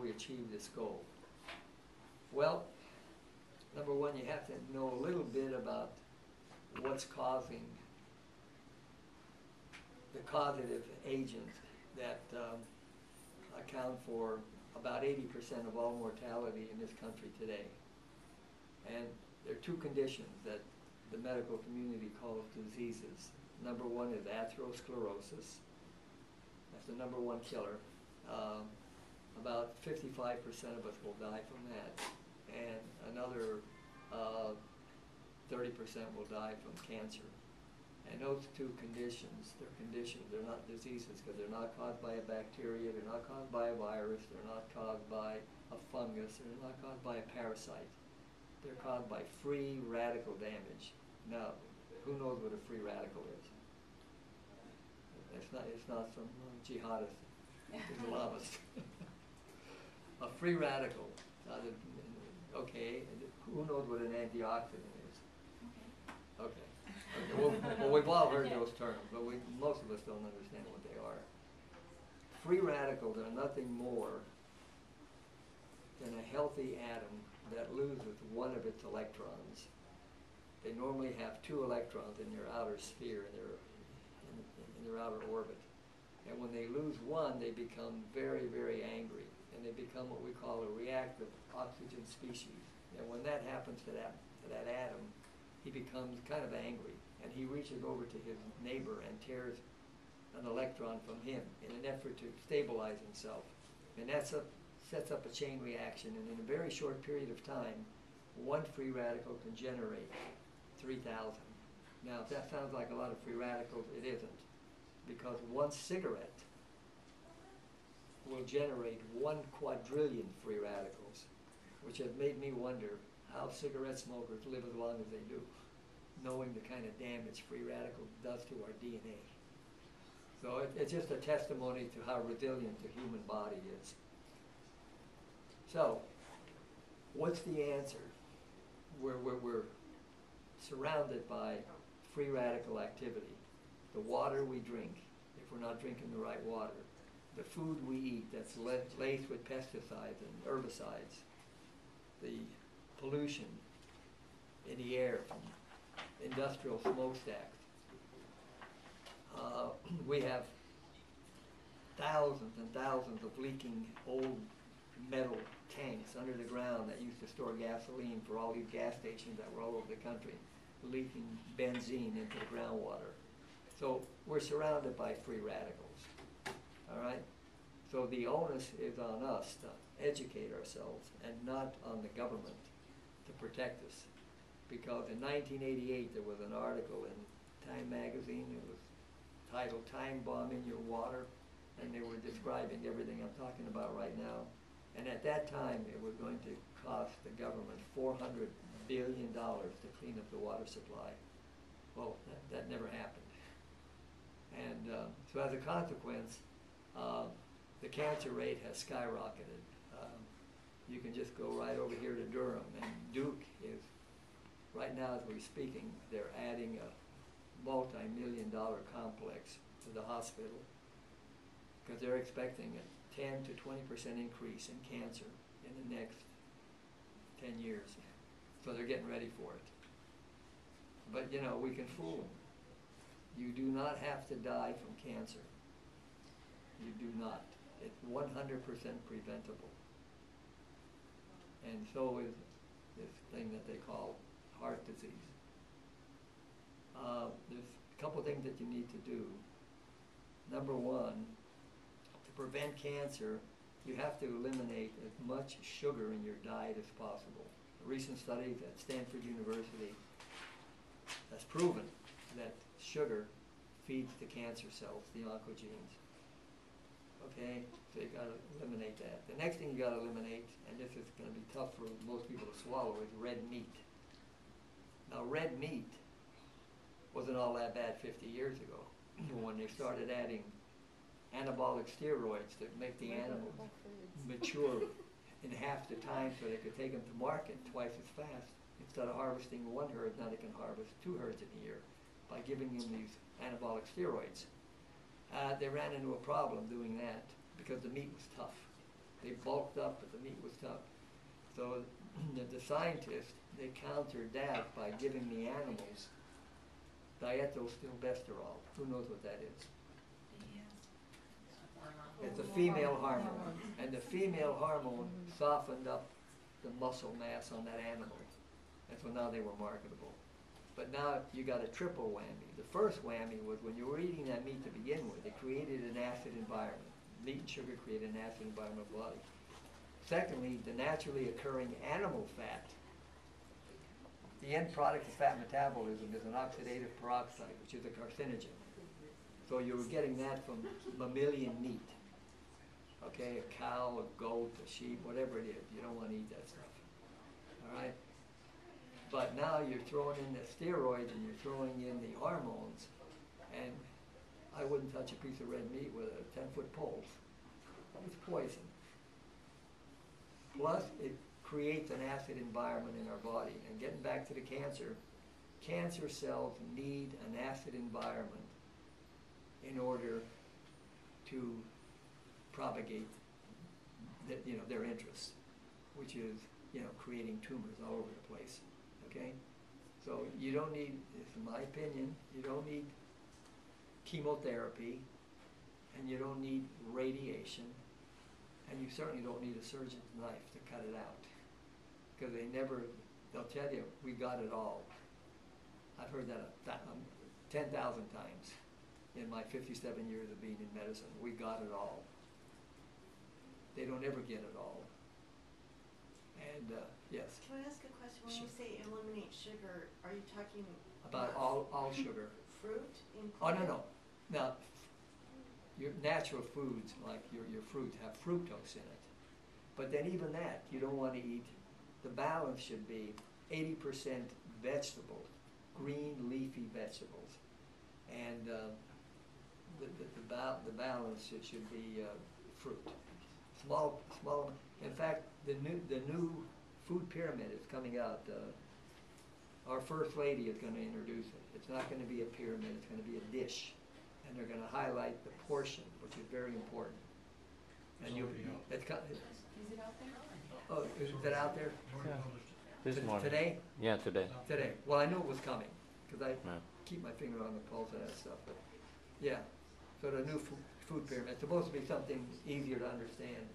we achieve this goal? Well, number one, you have to know a little bit about what's causing the causative agents that account for about 80% of all mortality in this country today. And there are two conditions that the medical community calls diseases. Number one is atherosclerosis. That's the number one killer. About 55% of us will die from that. And another 30% will die from cancer. And those two conditions, they're conditions, they're not diseases because they're not caused by a bacteria, they're not caused by a virus, they're not caused by a fungus, they're not caused by a parasite. They're caused by free radical damage. Now, who knows what a free radical is? It's not some jihadist, Islamist. A free radical. Okay, who knows what an antioxidant is? Okay. Well, we've all heard those terms, but most of us don't understand what they are. Free radicals are nothing more than a healthy atom that loses one of its electrons. They normally have 2 electrons in their outer sphere, in their outer orbit. And when they lose one, they become very, very angry. And they become what we call a reactive oxygen species. And when that happens to that atom, he becomes kind of angry. And he reaches over to his neighbor and tears an electron from him in an effort to stabilize himself. And that sets up a chain reaction. And in a very short period of time, one free radical can generate 3,000. Now, if that sounds like a lot of free radicals, it isn't. Because one cigarette will generate 1 quadrillion free radicals, which has made me wonder how cigarette smokers live as long as they do, knowing the kind of damage free radical does to our DNA. So it's just a testimony to how resilient the human body is. So, what's the answer? We're surrounded by free radical activity. The water we drink, if we're not drinking the right water. The food we eat that's laced with pesticides and herbicides. The pollution in the air from industrial smokestacks. We have thousands and thousands of leaking old metal tanks under the ground that used to store gasoline for all these gas stations that were all over the country, leaking benzene into the groundwater. So we're surrounded by free radicals. All right? So the onus is on us to educate ourselves and not on the government to protect us. Because in 1988 there was an article in Time magazine, it was titled Time Bomb in Your Water, and they were describing everything I'm talking about right now. And at that time it was going to cost the government $400 billion to clean up the water supply. Well, that never happened. And so as a consequence, the cancer rate has skyrocketed. You can just go right over here to Durham, and Duke is, right now as we're speaking, they're adding a multi-million-dollar complex to the hospital because they're expecting a 10 to 20% increase in cancer in the next 10 years. So they're getting ready for it. But you know, we can fool them. You do not have to die from cancer. You do not. It's 100% preventable. And so is this thing that they call heart disease. There's a couple things that you need to do. Number one, to prevent cancer, you have to eliminate as much sugar in your diet as possible. A recent study at Stanford University has proven that sugar feeds the cancer cells, the oncogenes. Okay, so you got to eliminate that. The next thing you got to eliminate, and this is going to be tough for most people to swallow, is red meat. Now, red meat wasn't all that bad 50 years ago when they started adding anabolic steroids that make the animals mature in half the time so they could take them to market twice as fast. Instead of harvesting one herd, now they can harvest 2 herds in a year by giving them these anabolic steroids. They ran into a problem doing that because the meat was tough. They bulked up, but the meat was tough. So the scientists, they countered that by giving the animals diethylstilbestrol. Who knows what that is? It's a female hormone, and the female hormone softened up the muscle mass on that animal, and so now they were marketable. But now you got a triple whammy. The first whammy was when you were eating that meat to begin with, it created an acid environment. Meat and sugar created an acid environment of the body. Secondly, the naturally occurring animal fat. The end product of fat metabolism is an oxidative peroxide, which is a carcinogen. So you were getting that from mammalian meat. Okay, a cow, a goat, a sheep, whatever it is. You don't want to eat that stuff. All right? But now you're throwing in the steroids and you're throwing in the hormones, and I wouldn't touch a piece of red meat with a 10-foot pole. It's poison. Plus, it creates an acid environment in our body. And getting back to the cancer, cancer cells need an acid environment in order to propagate their interests, which is creating tumors all over the place. Okay, so you don't need, in my opinion, you don't need chemotherapy, and you don't need radiation, and you certainly don't need a surgeon's knife to cut it out, because they'll tell you, we got it all. I've heard that 10,000 times in my 57 years of being in medicine. We got it all. They don't ever get it all. And yes. Can I ask a question? When Sure. you say eliminate sugar, are you talking About all sugar. fruit Oh, included? no. Now, your natural foods, like your fruits, have fructose in it. But then even that, you don't want to eat. The balance should be 80% vegetables, green leafy vegetables. And the balance should be fruit. Small. In fact, the new food pyramid is coming out. Our First Lady is going to introduce it. It's not going to be a pyramid, it's going to be a dish. And they're going to highlight the portion, which is very important. And Is it's got, Is it out there? oh, is it out there? Already Yeah. published it. This morning. Today? Yeah, today. Today. Well, I knew it was coming, because I Yeah. keep my finger on the pulse of that stuff. But yeah, so the new food pyramid, it's supposed to be something easier to understand.